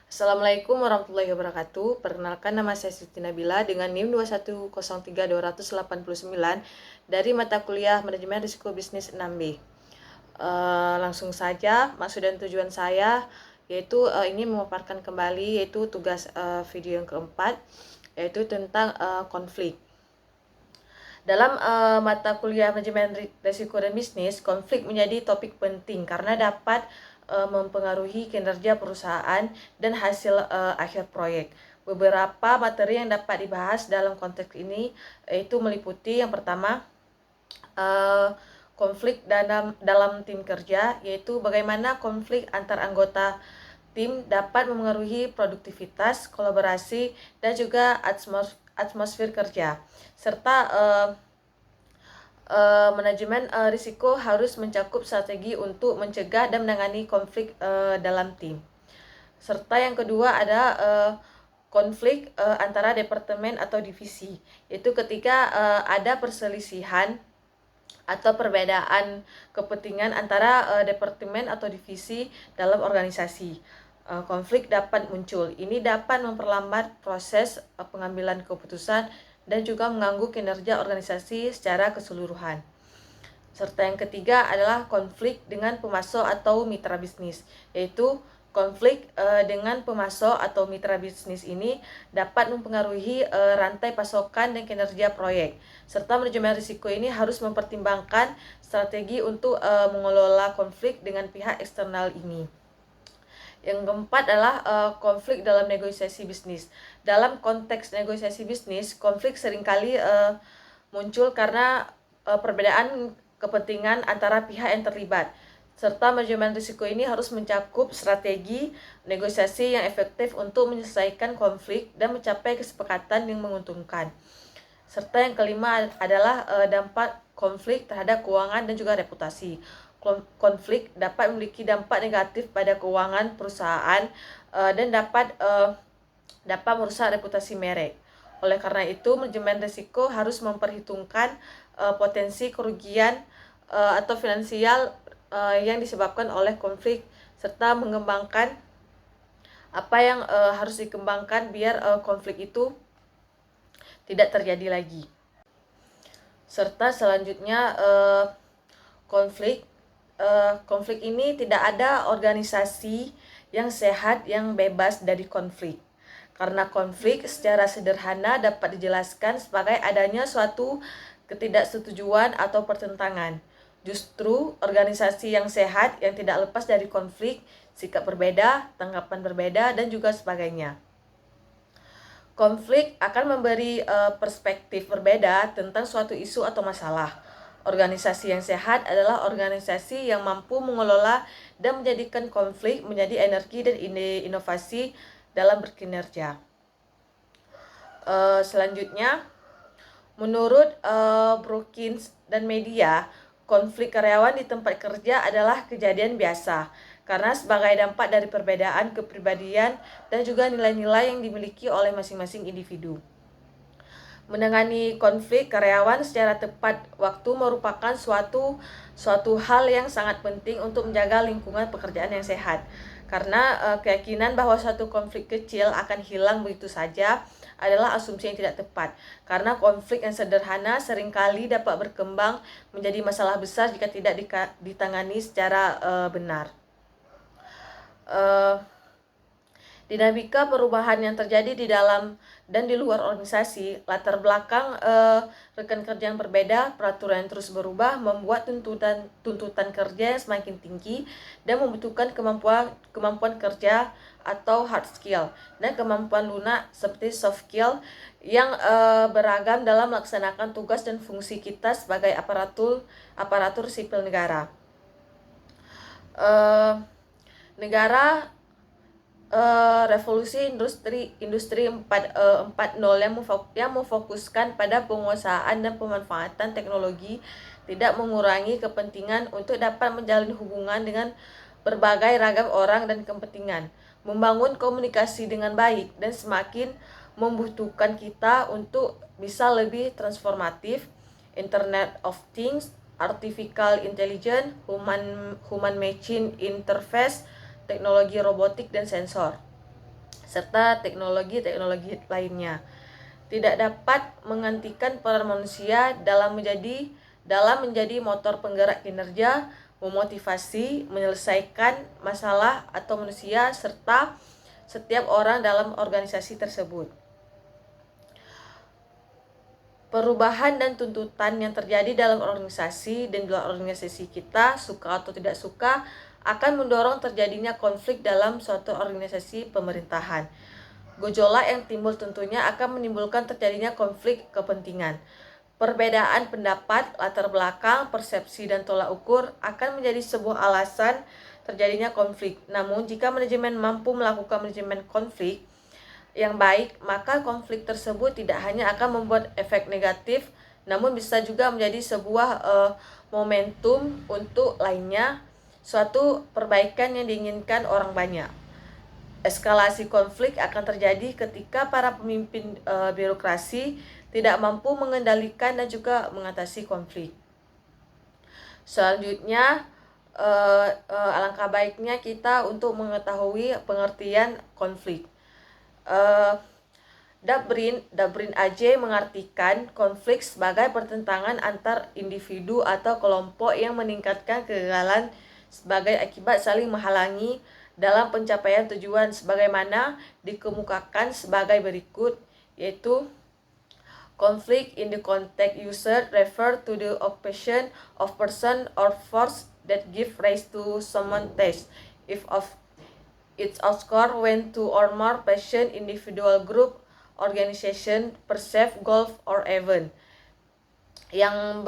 Assalamualaikum warahmatullahi wabarakatuh. Perkenalkan, nama saya Siti Nabila dengan NIM 2103289 dari mata kuliah Manajemen Risiko Bisnis 6B. Langsung saja, maksud dan tujuan saya yaitu ini memaparkan kembali yaitu tugas video yang keempat, yaitu tentang konflik. Dalam mata kuliah Manajemen Risiko dan Bisnis, konflik menjadi topik penting karena dapat mempengaruhi kinerja perusahaan dan hasil akhir proyek. Beberapa materi yang dapat dibahas dalam konteks ini yaitu meliputi yang pertama, konflik dalam tim kerja, yaitu bagaimana konflik antar anggota tim dapat memengaruhi produktivitas, kolaborasi, dan juga atmosfer kerja, serta manajemen risiko harus mencakup strategi untuk mencegah dan menangani konflik dalam tim. Serta yang kedua ada konflik antara departemen atau divisi, yaitu ketika ada perselisihan atau perbedaan kepentingan antara departemen atau divisi dalam organisasi. Konflik dapat muncul. Ini dapat memperlambat proses pengambilan keputusan dan juga mengganggu kinerja organisasi secara keseluruhan. Serta yang ketiga adalah konflik dengan pemasok atau mitra bisnis, yaitu konflik dengan pemasok atau mitra bisnis ini dapat mempengaruhi rantai pasokan dan kinerja proyek. Serta manajemen risiko ini harus mempertimbangkan strategi untuk mengelola konflik dengan pihak eksternal ini. Yang keempat adalah konflik dalam negosiasi bisnis. Dalam konteks negosiasi bisnis, konflik seringkali muncul karena perbedaan kepentingan antara pihak yang terlibat. Serta manajemen risiko ini harus mencakup strategi negosiasi yang efektif untuk menyelesaikan konflik dan mencapai kesepakatan yang menguntungkan. Serta yang kelima adalah dampak konflik terhadap keuangan dan juga reputasi. Konflik dapat memiliki dampak negatif pada keuangan perusahaan dan dapat merusak reputasi merek. Oleh karena itu, manajemen risiko harus memperhitungkan potensi kerugian atau finansial yang disebabkan oleh konflik, serta mengembangkan apa yang harus dikembangkan biar konflik itu tidak terjadi lagi. Serta selanjutnya konflik ini tidak ada organisasi yang sehat yang bebas dari konflik. Karena konflik secara sederhana dapat dijelaskan sebagai adanya suatu ketidaksetujuan atau pertentangan. Justru organisasi yang sehat yang tidak lepas dari konflik, sikap berbeda, tanggapan berbeda, dan juga sebagainya. Konflik akan memberi perspektif berbeda tentang suatu isu atau masalah. Organisasi yang sehat adalah organisasi yang mampu mengelola dan menjadikan konflik menjadi energi dan inovasi dalam berkinerja. Selanjutnya, menurut Brookings dan media, konflik karyawan di tempat kerja adalah kejadian biasa karena sebagai dampak dari perbedaan kepribadian dan juga nilai-nilai yang dimiliki oleh masing-masing individu. Menangani konflik karyawan secara tepat waktu merupakan suatu hal yang sangat penting untuk menjaga lingkungan pekerjaan yang sehat. Karena keyakinan bahwa suatu konflik kecil akan hilang begitu saja adalah asumsi yang tidak tepat. Karena konflik yang sederhana seringkali dapat berkembang menjadi masalah besar jika tidak ditangani secara benar. Dinamika perubahan yang terjadi di dalam dan di luar organisasi, latar belakang rekan kerja yang berbeda, peraturan yang terus berubah, membuat tuntutan kerja yang semakin tinggi dan membutuhkan kemampuan kerja atau hard skill dan kemampuan lunak seperti soft skill yang beragam dalam melaksanakan tugas dan fungsi kita sebagai aparatur sipil negara. Revolusi industri 4.0 yang memfokuskan pada penguasaan dan pemanfaatan teknologi tidak mengurangi kepentingan untuk dapat menjalin hubungan dengan berbagai ragam orang dan kepentingan, membangun komunikasi dengan baik, dan semakin membutuhkan kita untuk bisa lebih transformatif. Internet of Things, Artificial Intelligence, Human Machine Interface, teknologi robotik dan sensor. serta teknologi-teknologi lainnya. Tidak dapat menggantikan peran manusia dalam menjadi motor penggerak kinerja, memotivasi, menyelesaikan masalah atau manusia serta setiap orang dalam organisasi tersebut. Perubahan dan tuntutan yang terjadi dalam organisasi dan di luar organisasi kita, suka atau tidak suka, akan mendorong terjadinya konflik dalam suatu organisasi pemerintahan. Gejolak yang timbul tentunya akan menimbulkan terjadinya konflik kepentingan. Perbedaan pendapat, latar belakang, persepsi, dan tolak ukur akan menjadi sebuah alasan terjadinya konflik. Namun, jika manajemen mampu melakukan manajemen konflik yang baik, maka konflik tersebut tidak hanya akan membuat efek negatif, namun bisa juga menjadi sebuah momentum untuk lainnya, suatu perbaikan yang diinginkan orang banyak. Eskalasi konflik akan terjadi ketika para pemimpin birokrasi tidak mampu mengendalikan dan juga mengatasi konflik. Selanjutnya, alangkah baiknya kita untuk mengetahui pengertian konflik. Dabrin AJ mengartikan konflik sebagai pertentangan antar individu atau kelompok yang meningkatkan kegagalan sebagai akibat saling menghalangi dalam pencapaian tujuan, sebagaimana dikemukakan sebagai berikut, yaitu conflict in the context used refer to the occupation of person or force that give rise to someone task. If of it occurs when two or more person, individual, group, organization perceive goal or event. Yang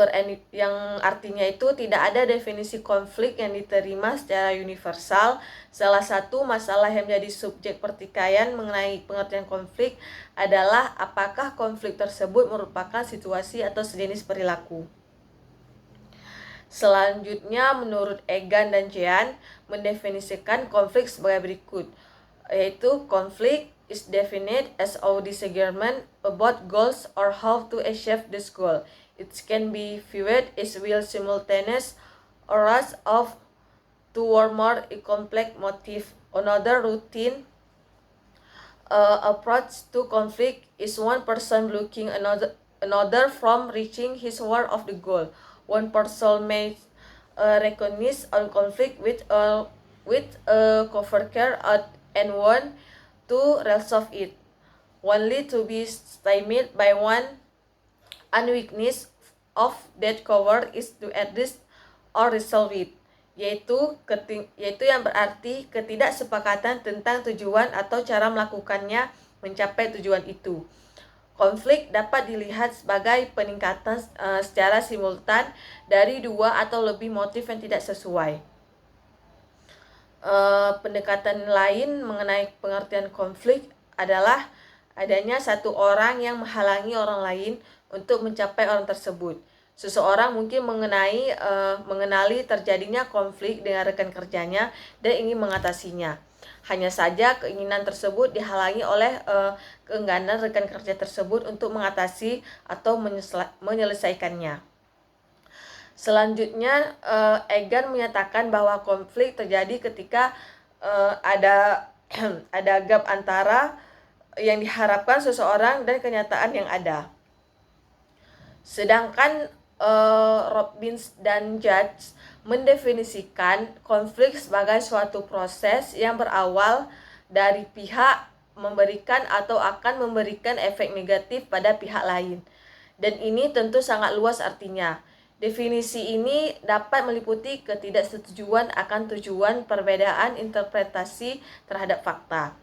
artinya itu tidak ada definisi konflik yang diterima secara universal. Salah satu masalah yang menjadi subjek pertikaian mengenai pengertian konflik adalah apakah konflik tersebut merupakan situasi atau sejenis perilaku. Selanjutnya, menurut Egan dan Jean mendefinisikan konflik sebagai berikut, yaitu konflik is defined as a disagreement about goals or how to achieve this goal. It can be viewed as will simultaneous or as of two or more complex motive. Another routine approach to conflict is one person blocking another from reaching his or of the goal. One person may recognize a conflict with a coworker and want to resolve it, only to be stymied by one unwillingness of that coworker is to address or resolve it, yaitu yang berarti ketidaksepakatan tentang tujuan atau cara melakukannya mencapai tujuan itu. Konflik dapat dilihat sebagai peningkatan secara simultan dari dua atau lebih motif yang tidak sesuai. Pendekatan lain mengenai pengertian konflik adalah adanya satu orang yang menghalangi orang lain untuk mencapai orang tersebut. Seseorang mungkin mengenali terjadinya konflik dengan rekan kerjanya dan ingin mengatasinya. Hanya saja keinginan tersebut dihalangi oleh keengganan rekan kerja tersebut untuk mengatasi atau menyelesaikannya. Selanjutnya, Egan menyatakan bahwa konflik terjadi ketika ada gap antara yang diharapkan seseorang dan kenyataan yang ada. Sedangkan Robbins dan Judge mendefinisikan konflik sebagai suatu proses yang berawal dari pihak memberikan atau akan memberikan efek negatif pada pihak lain. Dan ini tentu sangat luas artinya. Definisi ini dapat meliputi ketidaksetujuan akan tujuan, perbedaan interpretasi terhadap fakta.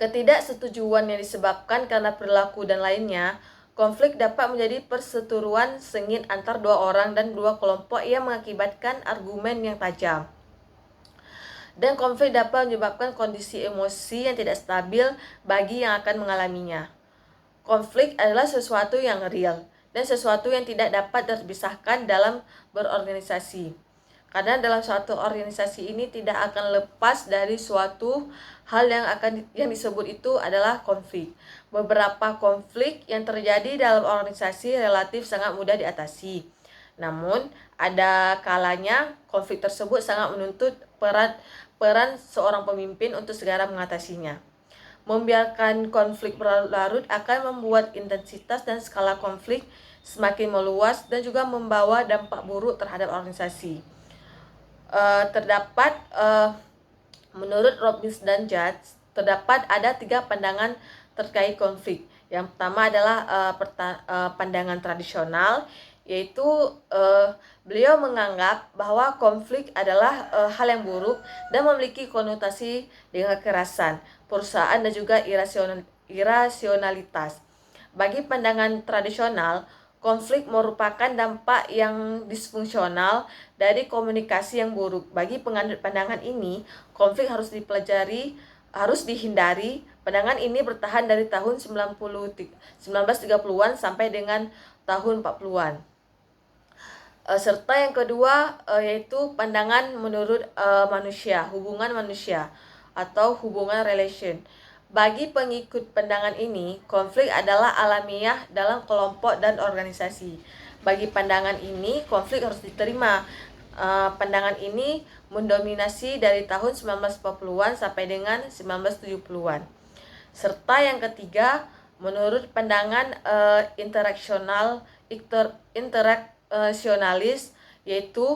Ketidaksetujuan yang disebabkan karena perilaku dan lainnya. Konflik dapat menjadi perseteruan sengit antar dua orang dan dua kelompok yang mengakibatkan argumen yang tajam. Dan konflik dapat menyebabkan kondisi emosi yang tidak stabil bagi yang akan mengalaminya. Konflik adalah sesuatu yang real dan sesuatu yang tidak dapat terpisahkan dalam berorganisasi. Karena dalam suatu organisasi ini tidak akan lepas dari suatu hal yang disebut itu adalah konflik. Beberapa konflik yang terjadi dalam organisasi relatif sangat mudah diatasi. Namun, ada kalanya konflik tersebut sangat menuntut peran seorang pemimpin untuk segera mengatasinya. Membiarkan konflik berlarut akan membuat intensitas dan skala konflik semakin meluas dan juga membawa dampak buruk terhadap organisasi. Menurut Robbins dan Judge, terdapat ada 3 pandangan terkait konflik. Yang pertama adalah pandangan tradisional, yaitu beliau menganggap bahwa konflik adalah hal yang buruk dan memiliki konotasi dengan kekerasan, perusahaan dan juga irasionalitas. Bagi pandangan tradisional, konflik merupakan dampak yang disfungsional dari komunikasi yang buruk. Bagi penganut pandangan ini, konflik harus dipelajari, harus dihindari. Pandangan ini bertahan dari tahun 1930-an sampai dengan tahun 40-an. Serta yang kedua yaitu pandangan menurut manusia, hubungan manusia atau hubungan relation. Bagi pengikut pandangan ini, konflik adalah alamiah dalam kelompok dan organisasi. Bagi pandangan ini, konflik harus diterima. Pandangan ini mendominasi dari tahun 1940-an sampai dengan 1970-an. Serta yang ketiga, menurut pandangan interaksionalis, yaitu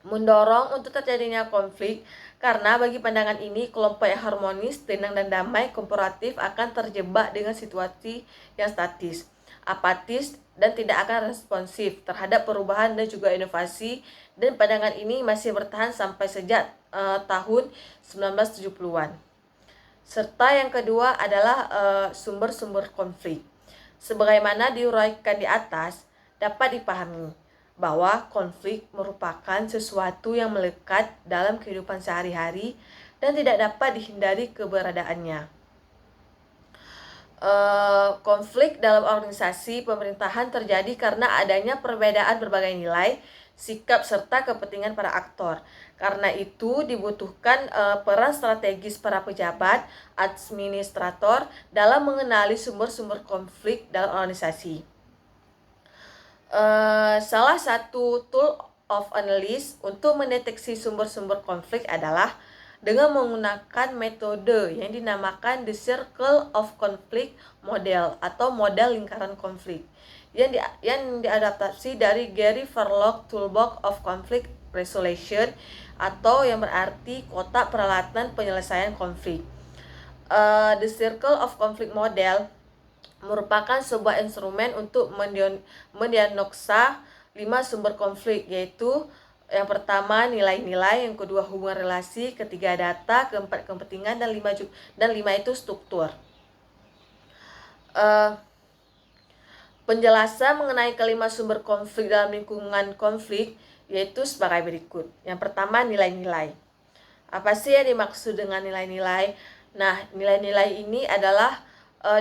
mendorong untuk terjadinya konflik, karena bagi pandangan ini kelompok yang harmonis, tenang dan damai, kooperatif akan terjebak dengan situasi yang statis, apatis, dan tidak akan responsif terhadap perubahan dan juga inovasi, dan pandangan ini masih bertahan sampai sejak tahun 1970-an. Serta yang kedua adalah sumber-sumber konflik. Sebagaimana diuraikan di atas, dapat dipahami bahwa konflik merupakan sesuatu yang melekat dalam kehidupan sehari-hari dan tidak dapat dihindari keberadaannya. Konflik dalam organisasi pemerintahan terjadi karena adanya perbedaan berbagai nilai, sikap, serta kepentingan para aktor. Karena itu dibutuhkan peran strategis para pejabat, administrator dalam mengenali sumber-sumber konflik dalam organisasi. Salah satu tool of analysis untuk mendeteksi sumber-sumber konflik adalah dengan menggunakan metode yang dinamakan The Circle of Conflict Model atau model lingkaran konflik yang diadaptasi dari Gary Verloc Toolbox of Conflict Resolution, atau yang berarti kotak peralatan penyelesaian konflik. The Circle of Conflict Model merupakan sebuah instrumen untuk mendiagnosa 5 sumber konflik, yaitu yang pertama nilai-nilai, yang kedua hubungan relasi, ketiga data, keempat kepentingan, dan lima itu struktur. Penjelasan mengenai kelima sumber konflik dalam lingkungan konflik yaitu sebagai berikut. Yang pertama, nilai-nilai. Apa sih yang dimaksud dengan nilai-nilai? Nah, nilai-nilai ini adalah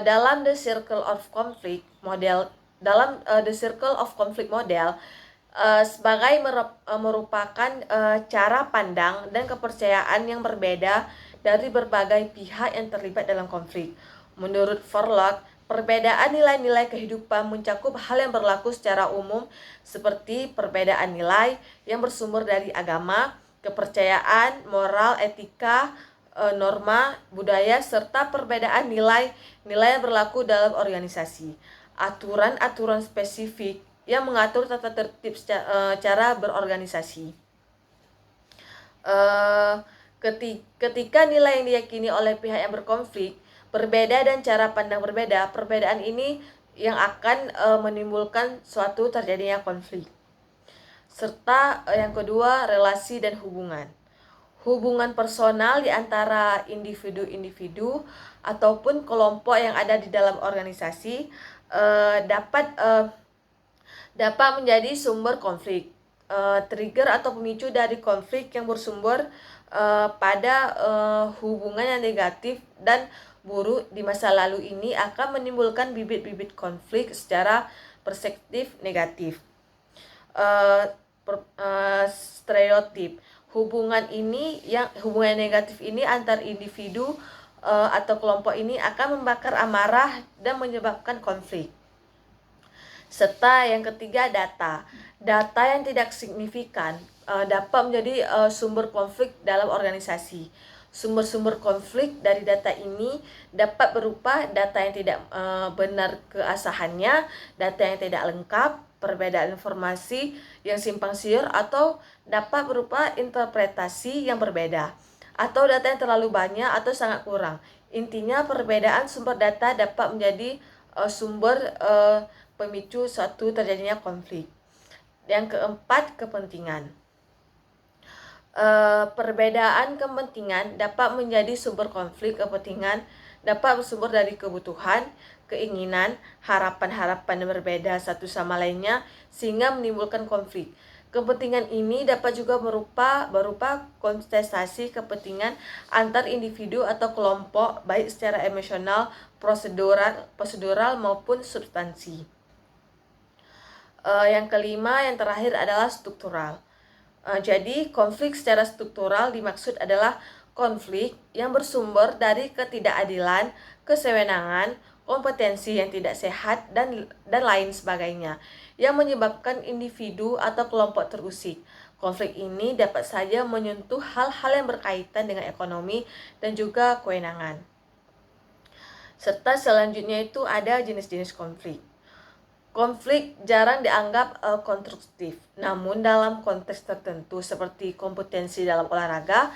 dalam The Circle of Conflict Model, sebagai merupakan cara pandang dan kepercayaan yang berbeda dari berbagai pihak yang terlibat dalam konflik. Menurut Verloc, perbedaan nilai-nilai kehidupan mencakup hal yang berlaku secara umum seperti perbedaan nilai yang bersumber dari agama, kepercayaan, moral, etika, norma, budaya, serta perbedaan nilai-nilai yang berlaku dalam organisasi. Aturan-aturan spesifik yang mengatur tata tertib cara berorganisasi. Ketika nilai yang diyakini oleh pihak yang berkonflik berbeda dan cara pandang berbeda, perbedaan ini yang akan menimbulkan suatu terjadinya konflik. Serta yang kedua, relasi dan hubungan. Hubungan personal di antara individu-individu ataupun kelompok yang ada di dalam organisasi dapat menjadi sumber konflik. Trigger atau pemicu dari konflik yang bersumber pada hubungan yang negatif dan buruk di masa lalu ini akan menimbulkan bibit-bibit konflik secara perspektif negatif. Stereotip. Hubungan negatif ini antar individu atau kelompok ini akan membakar amarah dan menyebabkan konflik. Serta yang ketiga, data yang tidak signifikan dapat menjadi sumber konflik dalam organisasi. Sumber-sumber konflik dari data ini dapat berupa data yang tidak benar keasahannya, data yang tidak lengkap, perbedaan informasi yang simpang siur, atau dapat berupa interpretasi yang berbeda, atau data yang terlalu banyak atau sangat kurang. Intinya perbedaan sumber data dapat menjadi sumber pemicu suatu terjadinya konflik. Yang keempat, kepentingan. Perbedaan kepentingan dapat menjadi sumber konflik. Kepentingan dapat bersumber dari kebutuhan, keinginan, harapan-harapan yang berbeda satu sama lainnya sehingga menimbulkan konflik. Kepentingan ini dapat juga berupa kontestasi kepentingan antar individu atau kelompok, baik secara emosional, prosedural maupun substansi. Yang kelima, yang terakhir adalah struktural. Jadi konflik secara struktural dimaksud adalah konflik yang bersumber dari ketidakadilan, kesewenangan, kompetensi yang tidak sehat, dan lain sebagainya yang menyebabkan individu atau kelompok terusik. Konflik ini dapat saja menyentuh hal-hal yang berkaitan dengan ekonomi dan juga kewenangan. Serta selanjutnya itu ada jenis-jenis konflik. Konflik jarang dianggap konstruktif, namun dalam konteks tertentu seperti kompetensi dalam olahraga,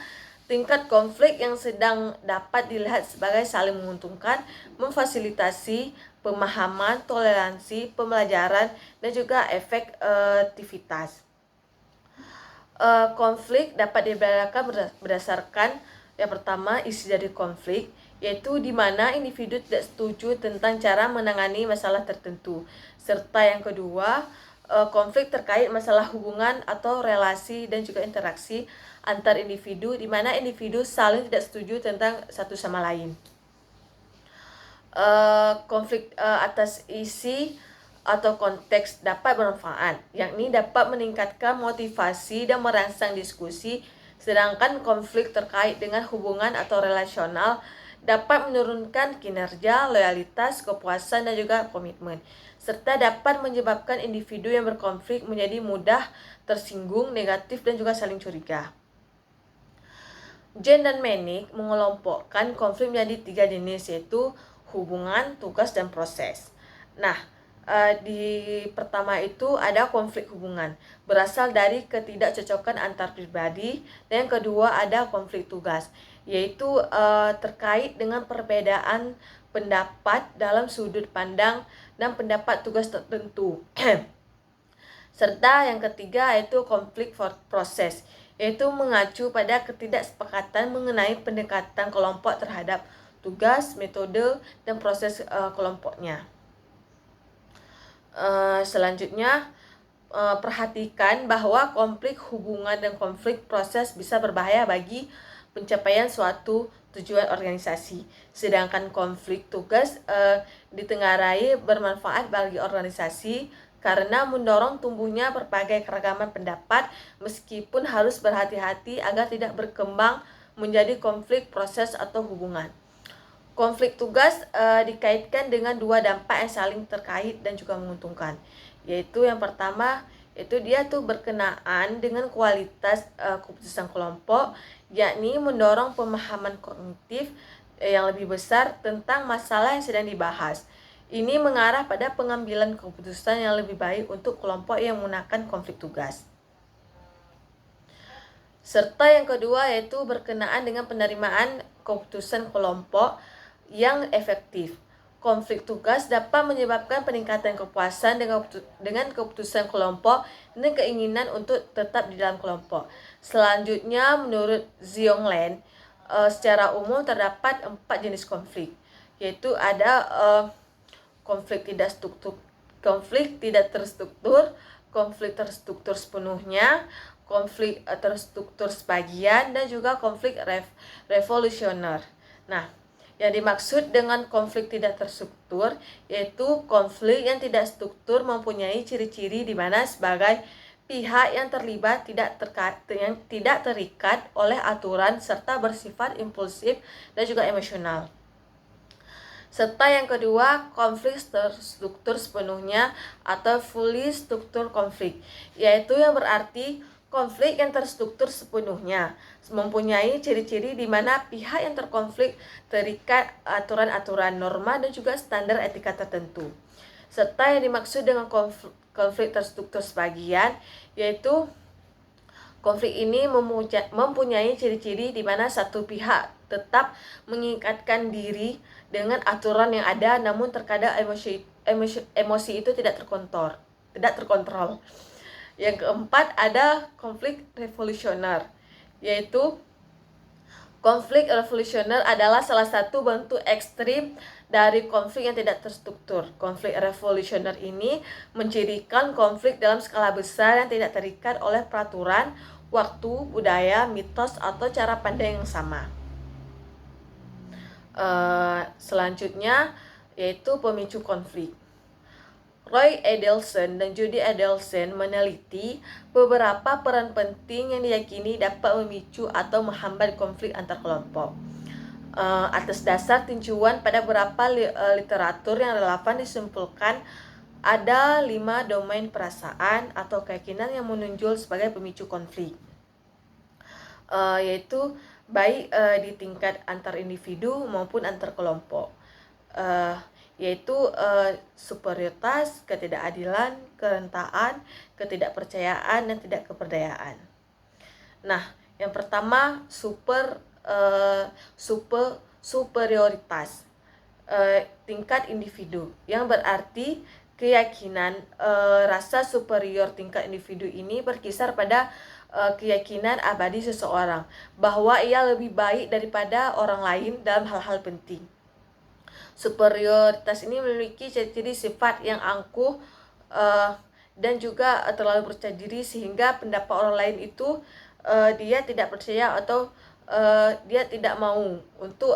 tingkat konflik yang sedang dapat dilihat sebagai saling menguntungkan, memfasilitasi pemahaman, toleransi, pembelajaran, dan juga efektivitas. Konflik dapat dibedakan berdasarkan yang pertama, isi dari konflik, yaitu di mana individu tidak setuju tentang cara menangani masalah tertentu. Serta yang kedua, konflik terkait masalah hubungan atau relasi dan juga interaksi antar individu, di mana individu saling tidak setuju tentang satu sama lain. Konflik atas isi atau konteks dapat bermanfaat, yakni dapat meningkatkan motivasi dan merangsang diskusi, sedangkan konflik terkait dengan hubungan atau relasional dapat menurunkan kinerja, loyalitas, kepuasan, dan juga komitmen, serta dapat menyebabkan individu yang berkonflik menjadi mudah tersinggung, negatif, dan juga saling curiga. Jen dan Menick mengelompokkan konflik menjadi 3 jenis, yaitu hubungan, tugas, dan proses. Nah, di pertama itu ada konflik hubungan, berasal dari ketidakcocokan antar pribadi, dan yang kedua ada konflik tugas, yaitu terkait dengan perbedaan pendapat dalam sudut pandang dan pendapat tugas tertentu. Serta yang ketiga yaitu konflik proses, yaitu mengacu pada ketidaksepakatan mengenai pendekatan kelompok terhadap tugas, metode, dan proses kelompoknya. Selanjutnya, perhatikan bahwa konflik hubungan dan konflik proses bisa berbahaya bagi pencapaian suatu tujuan organisasi, sedangkan konflik tugas ditengarai bermanfaat bagi organisasi karena mendorong tumbuhnya berbagai keragaman pendapat, meskipun harus berhati-hati agar tidak berkembang menjadi konflik proses atau hubungan. Konflik tugas dikaitkan dengan 2 dampak yang saling terkait dan juga menguntungkan, yaitu yang pertama itu dia tuh berkenaan dengan kualitas keputusan kelompok, yakni mendorong pemahaman kognitif yang lebih besar tentang masalah yang sedang dibahas. Ini mengarah pada pengambilan keputusan yang lebih baik untuk kelompok yang menggunakan konflik tugas. Serta yang kedua yaitu berkenaan dengan penerimaan keputusan kelompok yang efektif. Konflik tugas dapat menyebabkan peningkatan kepuasan dengan keputusan kelompok dan keinginan untuk tetap di dalam kelompok. Selanjutnya, menurut Zionglen, secara umum terdapat 4 jenis konflik, yaitu ada konflik tidak terstruktur, konflik terstruktur sepenuhnya, konflik terstruktur sebagian, dan juga konflik revolusioner. Nah, yang dimaksud dengan konflik tidak terstruktur yaitu konflik yang tidak struktur mempunyai ciri-ciri di mana sebagai pihak yang terlibat tidak terikat oleh aturan serta bersifat impulsif dan juga emosional. Serta yang kedua, konflik terstruktur sepenuhnya atau fully structured konflik, yaitu yang berarti konflik yang terstruktur sepenuhnya, mempunyai ciri-ciri di mana pihak yang terkonflik terikat aturan-aturan, norma, dan juga standar etika tertentu. Serta yang dimaksud dengan konflik terstruktur sebagian, yaitu konflik ini mempunyai ciri-ciri di mana satu pihak tetap mengikatkan diri dengan aturan yang ada, namun terkadang emosi itu tidak terkontrol. Yang keempat ada konflik revolusioner, yaitu konflik revolusioner adalah salah satu bentuk ekstrim dari konflik yang tidak terstruktur. Konflik revolusioner ini mencirikan konflik dalam skala besar yang tidak terikat oleh peraturan, waktu, budaya, mitos, atau cara pandang yang sama. Selanjutnya yaitu pemicu konflik. Roy Edelson dan Judy Edelson meneliti beberapa peran penting yang diyakini dapat memicu atau menghambat konflik antar kelompok. Atas dasar tinjauan pada beberapa literatur yang relevan disimpulkan ada 5 domain perasaan atau keyakinan yang menonjol sebagai pemicu konflik, yaitu baik di tingkat antar individu maupun antar kelompok, yaitu superioritas, ketidakadilan, kerentaan, ketidakpercayaan, dan tidak keberdayaan. Nah, yang pertama superioritas, tingkat individu, yang berarti keyakinan rasa superior tingkat individu ini berkisar pada keyakinan abadi seseorang bahwa ia lebih baik daripada orang lain dalam hal-hal penting. Superioritas ini memiliki ciri-ciri sifat yang angkuh dan juga terlalu percaya diri sehingga pendapat orang lain itu dia tidak percaya atau dia tidak mau untuk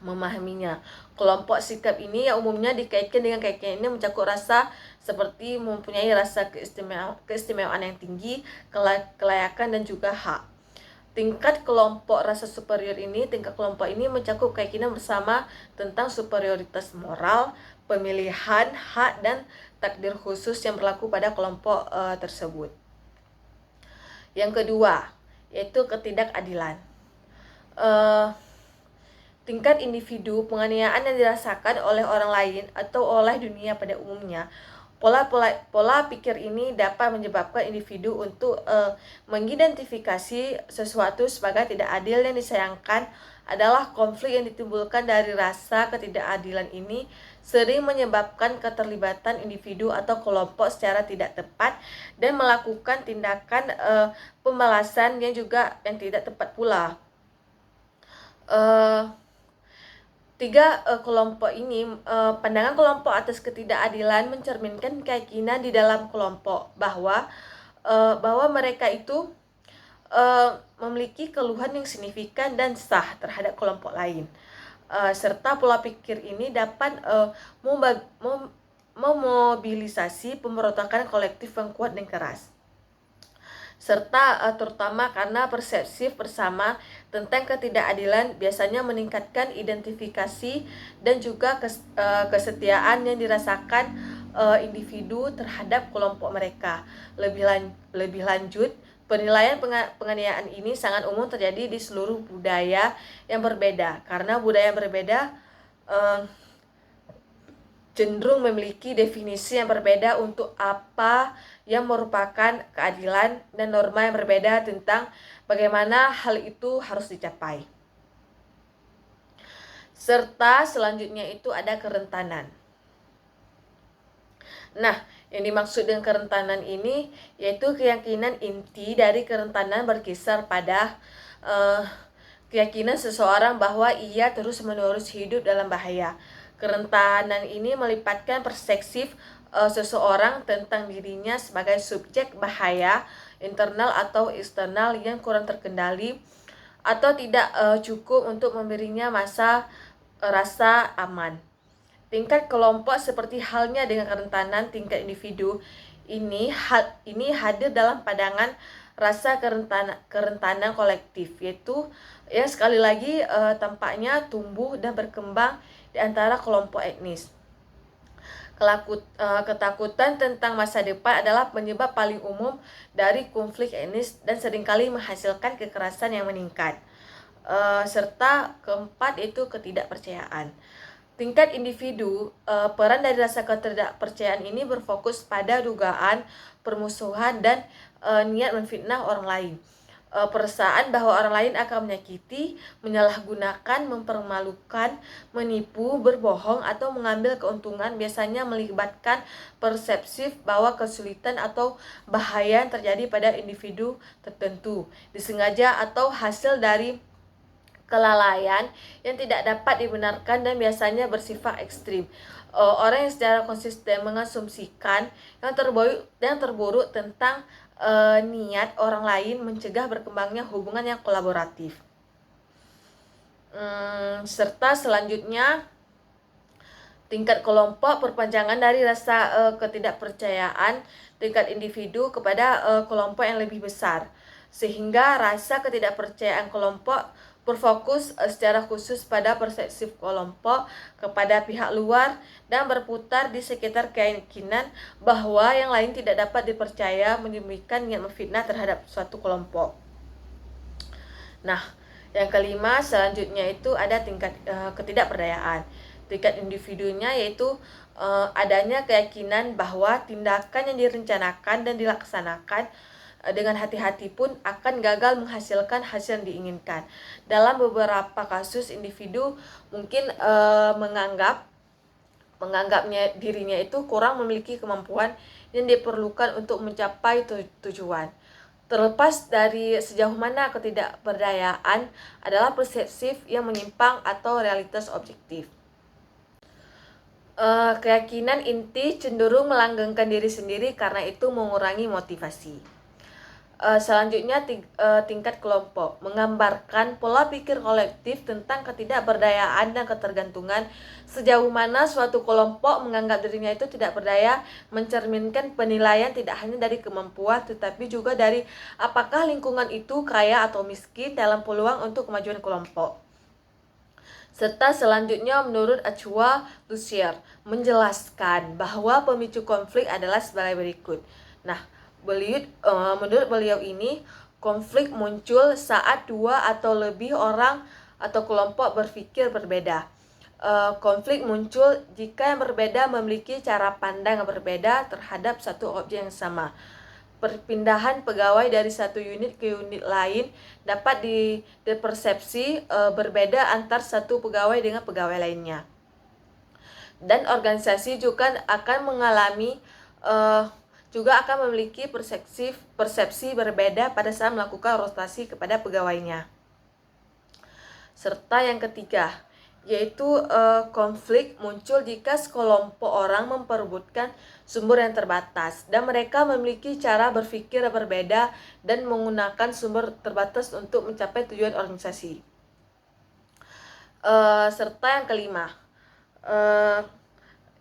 memahaminya. Kelompok sikap ini yang umumnya dikaitkan dengan keyakinan ini mencakup rasa seperti mempunyai rasa keistimewaan yang tinggi, kelayakan, dan juga hak. Tingkat kelompok rasa superior ini, tingkat kelompok ini mencakup keyakinan bersama tentang superioritas moral, pemilihan, hak, dan takdir khusus yang berlaku pada kelompok tersebut. Yang kedua, yaitu ketidakadilan. Tingkat individu, penganiayaan yang dirasakan oleh orang lain atau oleh dunia pada umumnya. Pola pikir ini dapat menyebabkan individu untuk mengidentifikasi sesuatu sebagai tidak adil. Yang disayangkan adalah konflik yang ditimbulkan dari rasa ketidakadilan ini sering menyebabkan keterlibatan individu atau kelompok secara tidak tepat dan melakukan tindakan pembalasan yang tidak tepat pula. Kelompok ini, pandangan kelompok atas ketidakadilan mencerminkan keyakinan di dalam kelompok bahwa mereka itu memiliki keluhan yang signifikan dan sah terhadap kelompok lain, serta pola pikir ini dapat memobilisasi pemberontakan kolektif yang kuat dan keras, serta terutama karena persepsi bersama tentang ketidakadilan biasanya meningkatkan identifikasi dan juga kesetiaan yang dirasakan individu terhadap kelompok mereka. Lebih lanjut, penilaian penganiayaan ini sangat umum terjadi di seluruh budaya yang berbeda, karena budaya yang berbeda cenderung memiliki definisi yang berbeda untuk apa yang merupakan keadilan dan norma yang berbeda tentang bagaimana hal itu harus dicapai. Serta selanjutnya itu ada kerentanan. Nah, yang dimaksud dengan kerentanan ini yaitu keyakinan inti dari kerentanan berkisar pada keyakinan seseorang bahwa ia terus-menerus hidup dalam bahaya. Kerentanan ini melibatkan persepsi seseorang tentang dirinya sebagai subjek bahaya internal atau eksternal yang kurang terkendali atau tidak cukup untuk memberinya rasa aman. Tingkat kelompok seperti halnya dengan kerentanan tingkat individu ini hadir dalam pandangan rasa kerentanan kolektif, yaitu yang sekali lagi tampaknya tumbuh dan berkembang di antara kelompok etnis. Ketakutan tentang masa depan adalah penyebab paling umum dari konflik etnis dan seringkali menghasilkan kekerasan yang meningkat. Serta keempat itu ketidakpercayaan. Tingkat individu, peran dari rasa ketidakpercayaan ini berfokus pada dugaan, permusuhan, dan niat memfitnah orang lain. Perasaan bahwa orang lain akan menyakiti, menyalahgunakan, mempermalukan, menipu, berbohong, atau mengambil keuntungan biasanya melibatkan persepsi bahwa kesulitan atau bahaya yang terjadi pada individu tertentu, disengaja atau hasil dari kelalaian yang tidak dapat dibenarkan dan biasanya bersifat ekstrim. Orang yang secara konsisten mengasumsikan yang terburuk tentang niat orang lain mencegah berkembangnya hubungan yang kolaboratif. Serta selanjutnya, tingkat kelompok perpanjangan dari rasa ketidakpercayaan tingkat individu kepada kelompok yang lebih besar, sehingga rasa ketidakpercayaan kelompok berfokus secara khusus pada persepsi kelompok kepada pihak luar dan berputar di sekitar keyakinan bahwa yang lain tidak dapat dipercaya, menyembunyikan niat memfitnah terhadap suatu kelompok. Nah, yang kelima selanjutnya itu ada tingkat ketidakberdayaan. Tingkat individunya yaitu adanya keyakinan bahwa tindakan yang direncanakan dan dilaksanakan dengan hati-hati pun akan gagal menghasilkan hasil yang diinginkan. Dalam beberapa kasus individu mungkin menganggapnya dirinya itu kurang memiliki kemampuan yang diperlukan untuk mencapai tujuan. Terlepas dari sejauh mana ketidakberdayaan adalah persepsi yang menyimpang atau realitas objektif. Keyakinan inti cenderung melanggengkan diri sendiri karena itu mengurangi motivasi. Selanjutnya tingkat kelompok menggambarkan pola pikir kolektif tentang ketidakberdayaan dan ketergantungan. Sejauh mana suatu kelompok menganggap dirinya itu tidak berdaya mencerminkan penilaian tidak hanya dari kemampuan tetapi juga dari apakah lingkungan itu kaya atau miskin dalam peluang untuk kemajuan kelompok. Serta selanjutnya menurut Acua Lussier menjelaskan bahwa pemicu konflik adalah sebagai berikut. Nah, menurut beliau ini, konflik muncul saat dua atau lebih orang atau kelompok berpikir berbeda. Konflik muncul jika yang berbeda memiliki cara pandang yang berbeda terhadap satu objek yang sama. Perpindahan pegawai dari satu unit ke unit lain dapat dipersepsi berbeda antar satu pegawai dengan pegawai lainnya. Dan organisasi juga akan memiliki persepsi berbeda pada saat melakukan rotasi kepada pegawainya. Serta yang ketiga, yaitu konflik muncul jika sekelompok orang memperebutkan sumber yang terbatas dan mereka memiliki cara berpikir yang berbeda dan menggunakan sumber terbatas untuk mencapai tujuan organisasi. Serta yang kelima,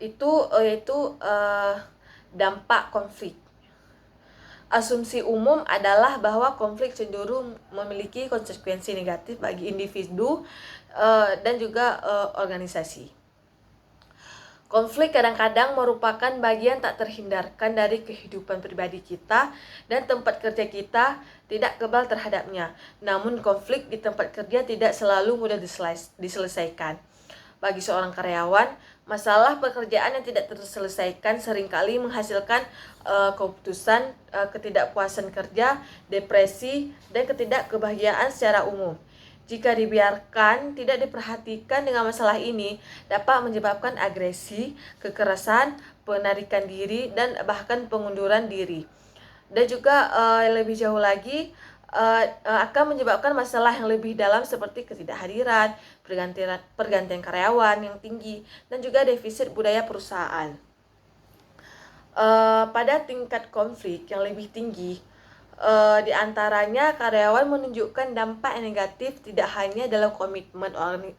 yaitu dampak konflik. Asumsi umum adalah bahwa konflik cenderung memiliki konsekuensi negatif bagi individu dan juga organisasi. Konflik kadang-kadang merupakan bagian tak terhindarkan dari kehidupan pribadi kita dan tempat kerja kita tidak kebal terhadapnya. Namun konflik di tempat kerja tidak selalu mudah diselesaikan. Bagi seorang karyawan, masalah pekerjaan yang tidak terselesaikan seringkali menghasilkan keputusan, ketidakpuasan kerja, depresi, dan ketidakkebahagiaan secara umum. Jika dibiarkan tidak diperhatikan dengan masalah ini, dapat menyebabkan agresi, kekerasan, penarikan diri, dan bahkan pengunduran diri. Dan juga lebih jauh lagi, akan menyebabkan masalah yang lebih dalam seperti ketidakhadiran, pergantian karyawan yang tinggi, dan juga defisit budaya perusahaan. Pada tingkat konflik yang lebih tinggi, di antaranya karyawan menunjukkan dampak yang negatif tidak hanya dalam komitmen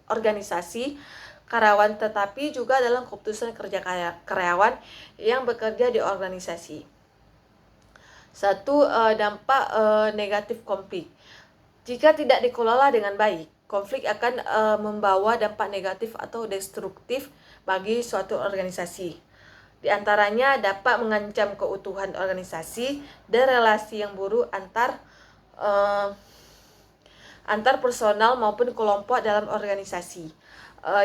organisasi karyawan tetapi juga dalam keputusan kerja karyawan yang bekerja di organisasi. Satu, dampak negatif konflik. Jika tidak dikelola dengan baik, konflik akan membawa dampak negatif atau destruktif bagi suatu organisasi. Di antaranya dapat mengancam keutuhan organisasi dan relasi yang buruk antar personal maupun kelompok dalam organisasi.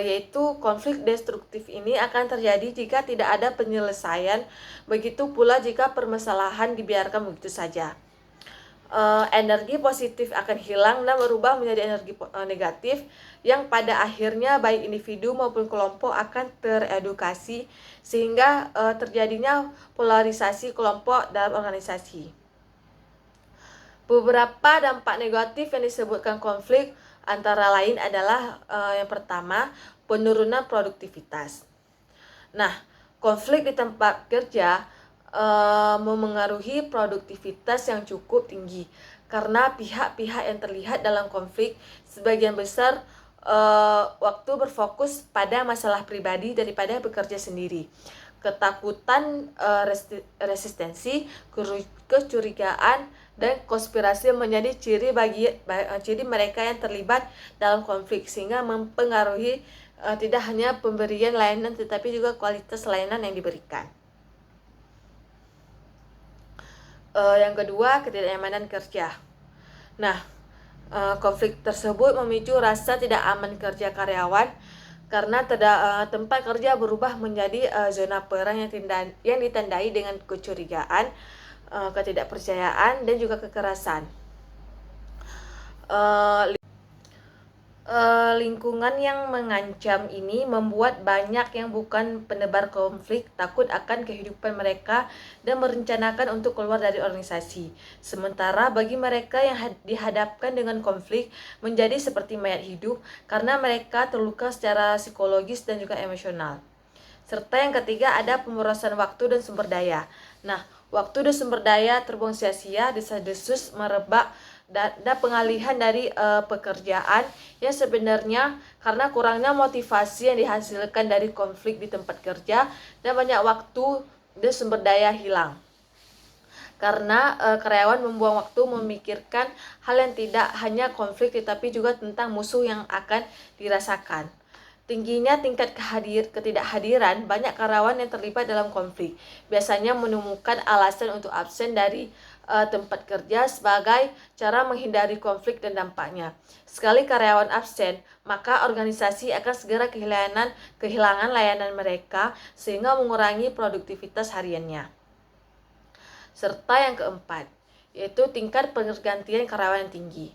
Yaitu konflik destruktif ini akan terjadi jika tidak ada penyelesaian, begitu pula jika permasalahan dibiarkan begitu saja. Energi positif akan hilang dan berubah menjadi energi negatif yang pada akhirnya baik individu maupun kelompok akan teredukasi sehingga terjadinya polarisasi kelompok dalam organisasi. Beberapa dampak negatif yang disebutkan konflik antara lain adalah yang pertama, penurunan produktivitas. Nah, konflik di tempat kerja memengaruhi produktivitas yang cukup tinggi karena pihak-pihak yang terlihat dalam konflik sebagian besar waktu berfokus pada masalah pribadi daripada bekerja sendiri. Ketakutan, resistensi, kecurigaan, dan konspirasi menjadi ciri mereka yang terlibat dalam konflik sehingga mempengaruhi tidak hanya pemberian layanan tetapi juga kualitas layanan yang diberikan. Yang kedua, ketidaknyamanan kerja. Nah, konflik tersebut memicu rasa tidak aman kerja karyawan karena tempat kerja berubah menjadi zona perang yang ditandai dengan kecurigaan, ketidakpercayaan, dan juga kekerasan. Lingkungan yang mengancam ini membuat banyak yang bukan penebar konflik takut akan kehidupan mereka dan merencanakan untuk keluar dari organisasi. Sementara bagi mereka yang dihadapkan dengan konflik menjadi seperti mayat hidup karena mereka terluka secara psikologis dan juga emosional. Serta yang ketiga ada pemrosesan waktu dan sumber daya. Nah, waktu dan sumber daya terbuang sia-sia, desas-desus merebak, dan pengalihan dari pekerjaan yang sebenarnya karena kurangnya motivasi yang dihasilkan dari konflik di tempat kerja dan banyak waktu dan sumber daya hilang. Karena karyawan membuang waktu memikirkan hal yang tidak hanya konflik tetapi juga tentang musuh yang akan dirasakan. Tingginya tingkat ketidakhadiran banyak karyawan yang terlibat dalam konflik biasanya menemukan alasan untuk absen dari tempat kerja sebagai cara menghindari konflik dan dampaknya. Sekali karyawan absen, maka organisasi akan segera kehilangan layanan mereka sehingga mengurangi produktivitas hariannya. Serta yang keempat, yaitu tingkat pergantian karyawan yang tinggi.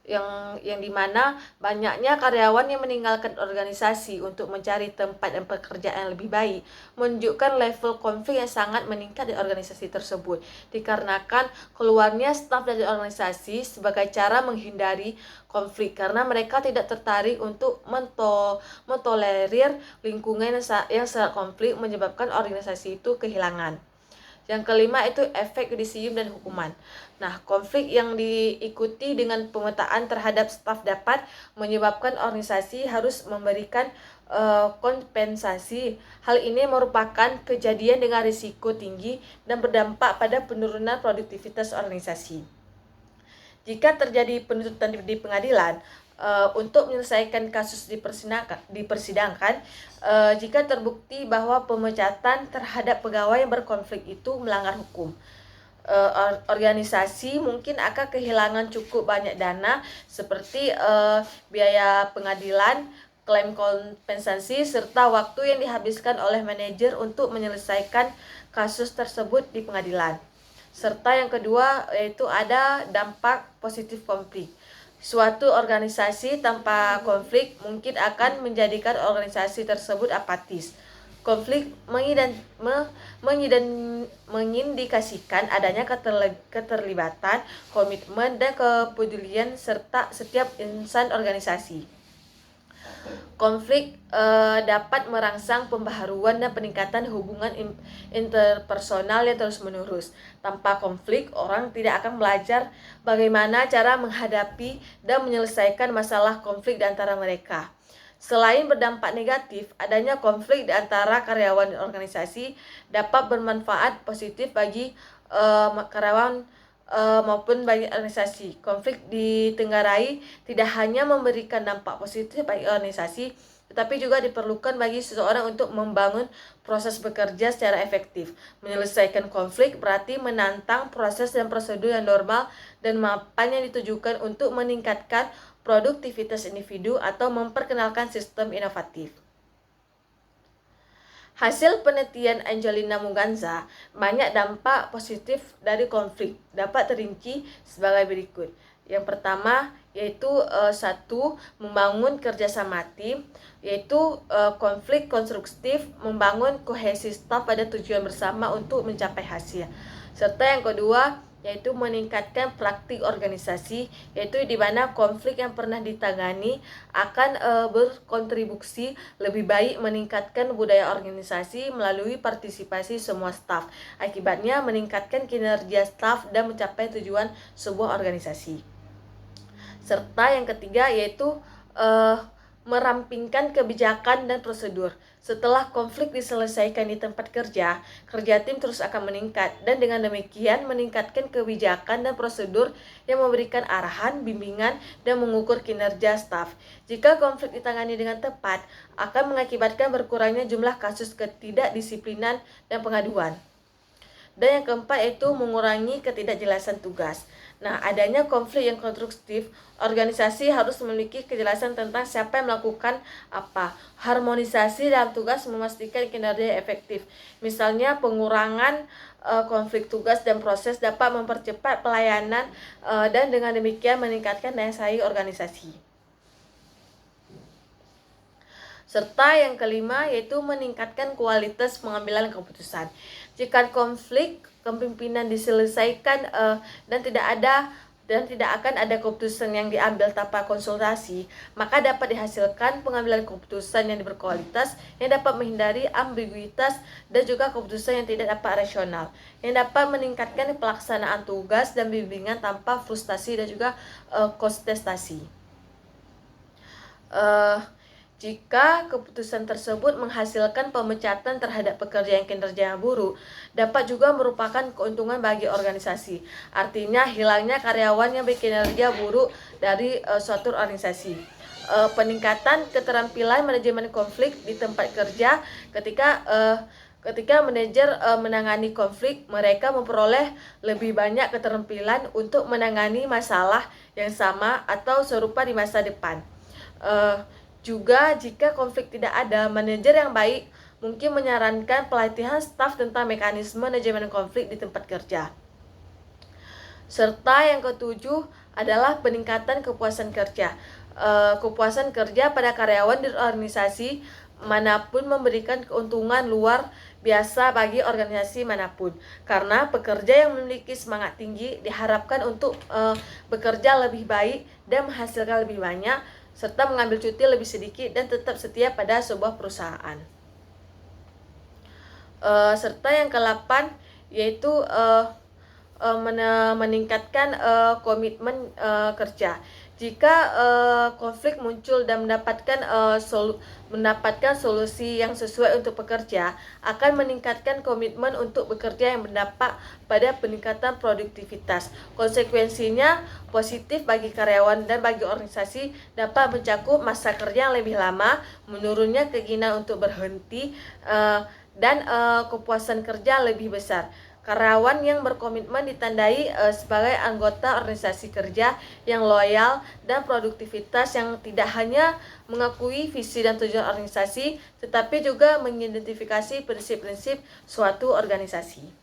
Yang dimana banyaknya karyawan yang meninggalkan organisasi untuk mencari tempat dan pekerjaan yang lebih baik menunjukkan level konflik yang sangat meningkat di organisasi tersebut dikarenakan keluarnya staf dari organisasi sebagai cara menghindari konflik karena mereka tidak tertarik untuk mentolerir lingkungan yang sangat konflik menyebabkan organisasi itu kehilangan. Yang kelima itu efek yudisium dan hukuman. Nah, konflik yang diikuti dengan pemetaan terhadap staf dapat menyebabkan organisasi harus memberikan kompensasi. Hal ini merupakan kejadian dengan risiko tinggi dan berdampak pada penurunan produktivitas organisasi. Jika terjadi penuntutan di pengadilan, untuk menyelesaikan kasus dipersidangkan, jika terbukti bahwa pemecatan terhadap pegawai yang berkonflik itu melanggar hukum, organisasi mungkin akan kehilangan cukup banyak dana seperti biaya pengadilan, klaim kompensasi, serta waktu yang dihabiskan oleh manajer untuk menyelesaikan kasus tersebut di pengadilan. Serta yang kedua yaitu ada dampak positif konflik. Suatu organisasi tanpa konflik mungkin akan menjadikan organisasi tersebut apatis. Konflik mengindikasikan adanya keterlibatan, komitmen, dan kepedulian serta setiap insan organisasi. Konflik dapat merangsang pembaharuan dan peningkatan hubungan interpersonal yang terus-menerus. Tanpa konflik, orang tidak akan belajar bagaimana cara menghadapi dan menyelesaikan masalah konflik di antara mereka. Selain berdampak negatif, adanya konflik di antara karyawan dan organisasi dapat bermanfaat positif bagi karyawan maupun bagi organisasi. Konflik ditenggarai tidak hanya memberikan dampak positif bagi organisasi, tetapi juga diperlukan bagi seseorang untuk membangun proses bekerja secara efektif. Menyelesaikan konflik berarti menantang proses dan prosedur yang normal dan mapan yang ditujukan untuk meningkatkan produktivitas individu atau memperkenalkan sistem inovatif. Hasil penelitian Angelina Muganza, banyak dampak positif dari konflik dapat terinci sebagai berikut. Yang pertama yaitu satu, membangun kerjasama tim, yaitu konflik konstruktif membangun kohesi staf pada tujuan bersama untuk mencapai hasil. Serta yang kedua yaitu meningkatkan praktik organisasi, yaitu di mana konflik yang pernah ditangani akan berkontribusi lebih baik meningkatkan budaya organisasi melalui partisipasi semua staf. Akibatnya meningkatkan kinerja staf dan mencapai tujuan sebuah organisasi. Serta yang ketiga yaitu merampingkan kebijakan dan prosedur. Setelah konflik diselesaikan di tempat kerja, kerja tim terus akan meningkat dan dengan demikian meningkatkan kebijakan dan prosedur yang memberikan arahan, bimbingan, dan mengukur kinerja staf. Jika konflik ditangani dengan tepat, akan mengakibatkan berkurangnya jumlah kasus ketidakdisiplinan dan pengaduan. Dan yang keempat yaitu mengurangi ketidakjelasan tugas. Nah, adanya konflik yang konstruktif, organisasi harus memiliki kejelasan tentang siapa yang melakukan apa. Harmonisasi dalam tugas memastikan kinerja efektif. Misalnya pengurangan konflik tugas dan proses dapat mempercepat pelayanan dan dengan demikian meningkatkan daya saing organisasi. Serta yang kelima yaitu meningkatkan kualitas pengambilan keputusan. Jika konflik kepemimpinan diselesaikan dan tidak akan ada keputusan yang diambil tanpa konsultasi, maka dapat dihasilkan pengambilan keputusan yang berkualitas yang dapat menghindari ambiguitas dan juga keputusan yang tidak dapat rasional, yang dapat meningkatkan pelaksanaan tugas dan bimbingan tanpa frustasi dan juga kontestasi. Jika keputusan tersebut menghasilkan pemecatan terhadap pekerja yang kinerjanya buruk, dapat juga merupakan keuntungan bagi organisasi. Artinya hilangnya karyawan yang berkinerja buruk dari suatu organisasi. Peningkatan keterampilan manajemen konflik di tempat kerja ketika manajer menangani konflik, mereka memperoleh lebih banyak keterampilan untuk menangani masalah yang sama atau serupa di masa depan. Juga jika konflik tidak ada, manajer yang baik mungkin menyarankan pelatihan staf tentang mekanisme manajemen konflik di tempat kerja. Serta yang ketujuh adalah peningkatan kepuasan kerja. Kepuasan kerja pada karyawan di organisasi manapun memberikan keuntungan luar biasa bagi organisasi manapun, karena pekerja yang memiliki semangat tinggi diharapkan untuk bekerja lebih baik dan menghasilkan lebih banyak, serta mengambil cuti lebih sedikit dan tetap setia pada sebuah perusahaan. Serta yang ke-8 yaitu meningkatkan komitmen kerja. Jika konflik muncul dan mendapatkan solusi yang sesuai untuk pekerja, akan meningkatkan komitmen untuk bekerja yang berdampak pada peningkatan produktivitas. Konsekuensinya positif bagi karyawan dan bagi organisasi, dapat mencakup masa kerja yang lebih lama, menurunnya keinginan untuk berhenti, dan kepuasan kerja lebih besar. Karyawan yang berkomitmen ditandai sebagai anggota organisasi kerja yang loyal dan produktivitas yang tidak hanya mengakui visi dan tujuan organisasi, tetapi juga mengidentifikasi prinsip-prinsip suatu organisasi.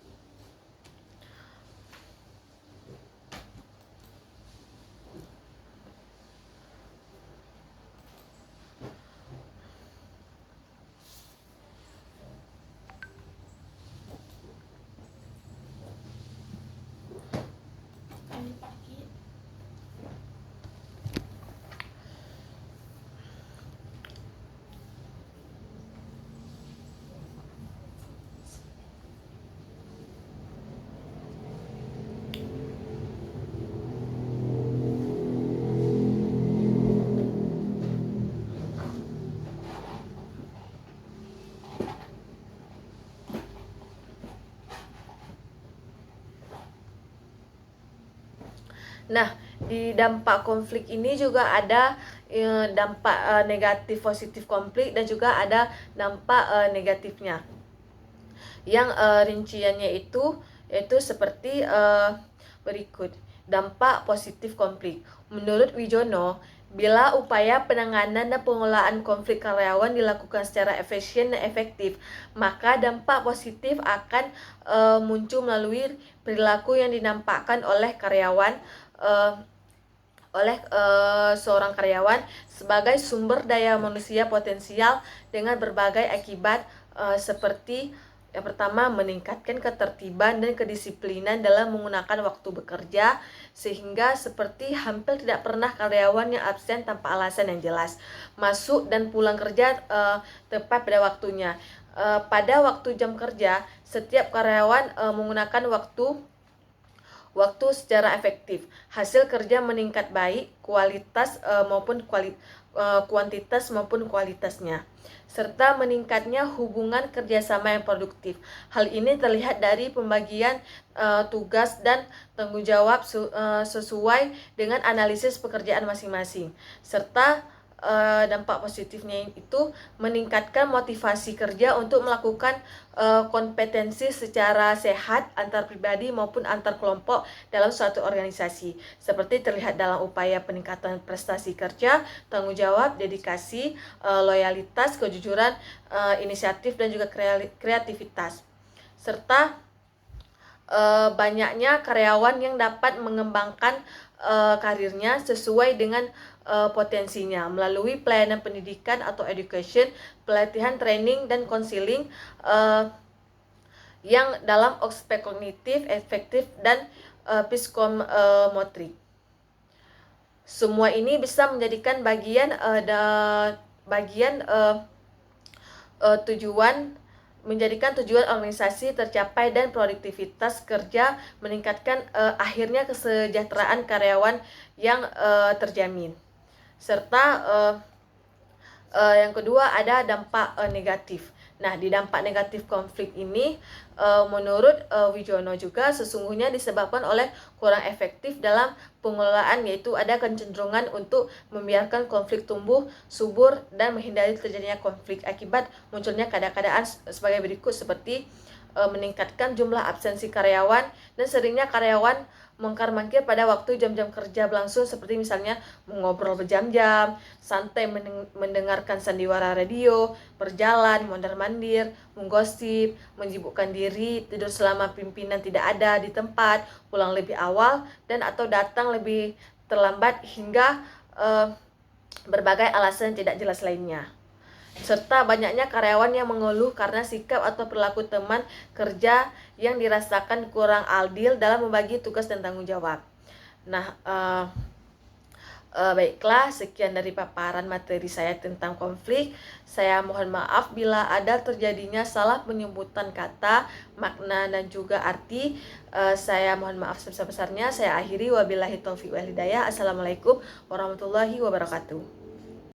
Nah, di dampak konflik ini juga ada dampak negatif positif konflik dan juga ada dampak negatifnya. Yang rinciannya itu yaitu seperti berikut. Dampak positif konflik. Menurut Wijono, bila upaya penanganan dan pengelolaan konflik karyawan dilakukan secara efisien dan efektif, maka dampak positif akan muncul melalui perilaku yang dinampakkan oleh karyawan seorang karyawan sebagai sumber daya manusia potensial dengan berbagai akibat seperti yang pertama, meningkatkan ketertiban dan kedisiplinan dalam menggunakan waktu bekerja, sehingga seperti hampir tidak pernah karyawan yang absen tanpa alasan yang jelas, masuk dan pulang kerja tepat pada waktunya. Pada waktu jam kerja, setiap karyawan menggunakan waktu secara efektif. Hasil kerja meningkat baik, kuantitas maupun kualitasnya, serta meningkatnya hubungan kerjasama yang produktif. Hal ini terlihat dari pembagian tugas dan tanggung jawab sesuai dengan analisis pekerjaan masing-masing, serta dampak positifnya itu meningkatkan motivasi kerja untuk melakukan kompetensi secara sehat antar pribadi maupun antar kelompok dalam suatu organisasi, seperti terlihat dalam upaya peningkatan prestasi kerja, tanggung jawab, dedikasi, loyalitas, kejujuran, inisiatif dan juga kreativitas, serta banyaknya karyawan yang dapat mengembangkan karirnya sesuai dengan potensinya melalui pelayanan pendidikan atau education, pelatihan, training, dan konseling yang dalam aspek kognitif, efektif, dan psikomotrik. Semua ini bisa menjadikan tujuan organisasi tercapai dan produktivitas kerja meningkatkan, akhirnya kesejahteraan karyawan yang terjamin. Serta yang kedua ada dampak negatif. Nah, di dampak negatif konflik ini menurut Wijono juga sesungguhnya disebabkan oleh kurang efektif dalam pengelolaan, yaitu ada kecenderungan untuk membiarkan konflik tumbuh subur dan menghindari terjadinya konflik akibat munculnya keadaan sebagai berikut, seperti meningkatkan jumlah absensi karyawan dan seringnya karyawan mungkar-mangkir pada waktu jam-jam kerja berlangsung, seperti misalnya mengobrol berjam-jam, santai mendengarkan sandiwara radio, berjalan, mondar-mandir, menggosip, menyibukkan diri, tidur selama pimpinan tidak ada di tempat, pulang lebih awal dan atau datang lebih terlambat, hingga berbagai alasan tidak jelas lainnya. Serta banyaknya karyawan yang mengeluh karena sikap atau perilaku teman kerja yang dirasakan kurang adil dalam membagi tugas dan tanggung jawab. Nah, baiklah, sekian dari paparan materi saya tentang konflik. Saya mohon maaf bila ada terjadinya salah penyebutan kata, makna, dan juga arti. Saya mohon maaf sebesar-besarnya. Saya akhiri, wabillahi taufiq wal hidayah. Assalamualaikum warahmatullahi wabarakatuh.